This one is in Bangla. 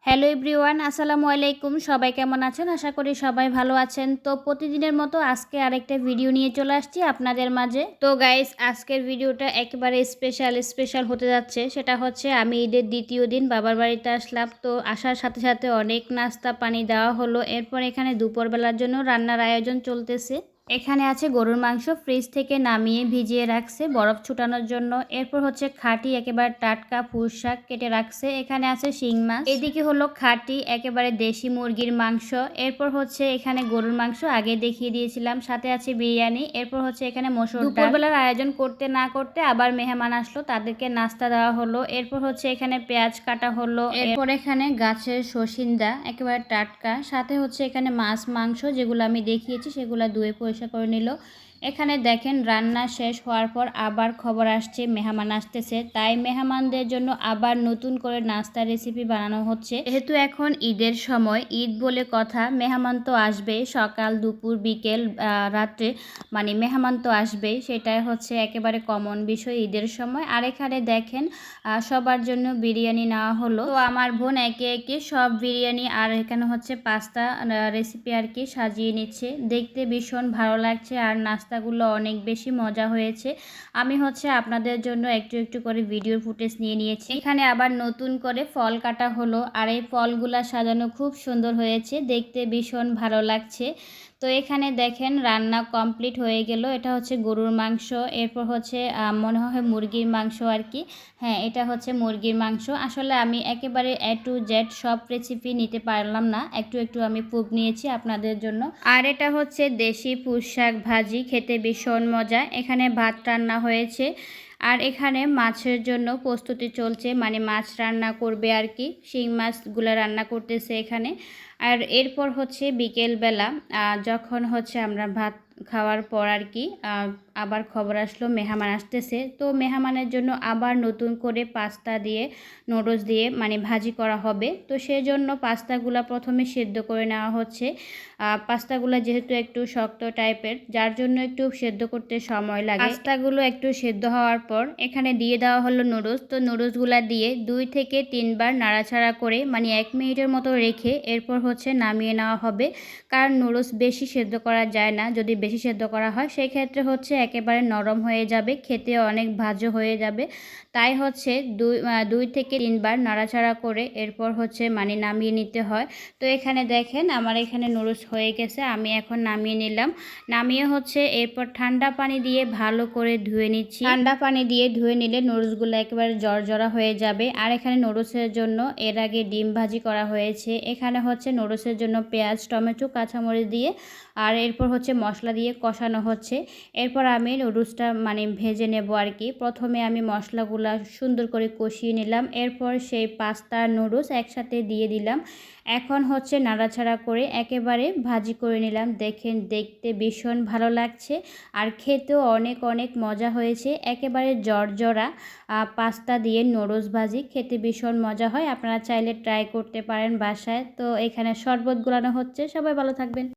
হ্যালো এভরিওয়ান, আসসালামু আলাইকুম। সবাই কেমন আছেন? আশা করি সবাই ভালো আছেন। তো প্রতিদিনের মতো আজকে আরেকটা ভিডিও নিয়ে চলে আসছি আপনাদের মাঝে। তো গাইস, আজকের ভিডিওটা একেবারে স্পেশাল হতে যাচ্ছে। সেটা হচ্ছে আমি ঈদের দ্বিতীয় দিন বাবার বাড়িতে আসলাম। তো আসার সাথে সাথে অনেক নাস্তা পানি দেওয়া হলো। এরপর এখানে দুপুরবেলার জন্য রান্নার আয়োজন চলতেছে। এখানে আছে গরুর মাংস, ফ্রিজ থেকে নামিয়ে ভিজিয়ে রাখছে বরফ ছুটানোর জন্য। এরপর হচ্ছে খাঁটি একেবারে টাটকা পুঁই শাক কেটে রাখছে। এখানে আছে শিং মাছ। এদিকে হলো খাঁটি একেবারে দেশি মুরগির মাংস। এরপর হচ্ছে এখানে গরুর মাংস আগে দেখিয়ে দিয়েছিলাম, সাথে আছে বিরিয়ানি। এরপর হচ্ছে এখানে মসুর ডাল। দুপুরবেলার আয়োজন করতে না করতে আবার মেহমান আসলো, তাদেরকে নাস্তা দেওয়া হলো। এরপর হচ্ছে এখানে পেঁয়াজ কাটা হলো। এরপর এখানে গাছের সসিন্দা একেবারে টাটকা, সাথে হচ্ছে এখানে মাছ মাংস যেগুলো আমি দেখিয়েছি সেগুলো ধুয়ে পরিষ্কার করে নিল। এখানে দেখেন রান্না শেষ হওয়ার পর আবার খবর আসছে মেহমান আসতেছে, তাই মেহমানদের জন্য আবার নতুন করে নাস্তার রেসিপি বানানো হচ্ছে। যেহেতু এখন ঈদের সময়, ঈদ বলে কথা, মেহমান তো আসবেই, সকাল দুপুর বিকেল রাত্রে, মানে মেহমান তো আসবেই, সেটাই হচ্ছে একেবারে কমন বিষয় ঈদের সময়। আর এখানে দেখেন সবার জন্য বিরিয়ানি নেওয়া হলো। তো আমার বোন একে একে সব বিরিয়ানি আর এখানে হচ্ছে পাস্তা রেসিপি আর কি সাজিয়ে নিচ্ছে। দেখতে ভীষণ ভালো লাগছে আর নাস্তাগুলো অনেক বেশি মজা হয়েছে। আমি হচ্ছে আপনাদের জন্য একটু একটু করে ভিডিও ফুটেজ নিয়ে নিয়েছি। এখানে আবার নতুন করে ফল কাটা হলো আর এই ফলগুলা সাজানো খুব সুন্দর হয়েছে, দেখতে ভীষণ ভালো লাগছে। তো এখানে দেখেন রান্না কমপ্লিট হয়ে গেল। এটা হচ্ছে গরুর মাংস, এরপর হচ্ছে মনে হয় মুরগির মাংস আর কি। হ্যাঁ, এটা হচ্ছে মুরগির মাংস। আসলে আমি একেবারে A to Z সব রেসিপি নিতে পারলাম না, একটু একটু আমি প্রুফ নিয়েছি আপনাদের জন্য। আর এটা হচ্ছে দেশি পুঁই শাক ভাজি, খেতে ভীষণ মজা। এখানে ভাত রান্না হয়েছে আর এখানে মাছের জন্য প্রস্তুতি চলছে, মানে মাছ রান্না করবে আর কি, শিং মাছগুলো রান্না করতেছে এখানে। আর এরপর হচ্ছে বিকেলবেলা যখন হচ্ছে আমরা ভাত খাওয়ার পর আর কি আবার খবর আসলো মেহমান আসতেছে। তো মেহমানের জন্য আবার নতুন করে পাস্তা দিয়ে নুডলস দিয়ে মানে ভাজি করা হবে। তো সেই জন্য পাস্তাগুলো প্রথমে সেদ্ধ করে নেওয়া হচ্ছে। পাস্তাগুলো যেহেতু একটু শক্ত টাইপের, যার জন্য একটু সেদ্ধ করতে সময় লাগে। পাস্তাগুলো একটু সেদ্ধ হওয়ার পর এখানে দিয়ে দেওয়া হলো নুডলস। তো নুডলসগুলো দিয়ে 2 থেকে 3 বার নাড়াচাড়া করে মানে 1 মিনিটের মতো রেখে এরপর হচ্ছে নামিয়ে নেওয়া হবে। কারণ নুডলস বেশি সেদ্ধ করা যায় না, যদি বেশি সেদ্ধ করা হয় সেই ক্ষেত্রে হচ্ছে একেবারে নরম হয়ে যাবে, খেতে অনেক ভাজা হয়ে যাবে। তাই হচ্ছে 2 থেকে 3 বার নাড়াচাড়া করে এরপর হচ্ছে মানে নামিয়ে নিতে হয়। তো এখানে দেখেন আমার এখানে নুডলস হয়ে গেছে, আমি এখন নামিয়ে নিলাম। নামিয়ে হচ্ছে এরপর ঠান্ডা পানি দিয়ে ভালো করে ধুয়ে নিচ্ছি। ঠান্ডা পানি দিয়ে ধুয়ে নিলে নুডলসগুলো একেবারে জড়জড়া হয়ে যাবে। আর এখানে নুডলসের জন্য এর আগে ডিম ভাজি করা হয়েছে। এখানে হচ্ছে নুডলসের জন্য পেঁয়াজ টমেটো কাঁচামরিচ দিয়ে আর এরপর হচ্ছে মশলা দিয়ে কষানো হচ্ছে। এরপর আমি নুডলসটা মানে ভেজে নেব আর কি। প্রথমে আমি মশলাগুলা সুন্দর করে কষিয়ে নিলাম, এরপর সেই পাস্তা নুডলস একসাথে দিয়ে দিলাম। এখন হচ্ছে নাড়াচাড়া করে একেবারে ভাজি করে নিলাম। দেখেন দেখতে ভীষণ ভালো লাগছে আর খেতেও অনেক অনেক মজা হয়েছে। একেবারে জর্জরা পাস্তা দিয়ে নুডলস ভাজি খেতে ভীষণ মজা হয়। আপনারা চাইলে ট্রাই করতে পারেন বাসায়। তো এখানে শরবত গোলানো হচ্ছে। সবাই ভালো থাকবেন।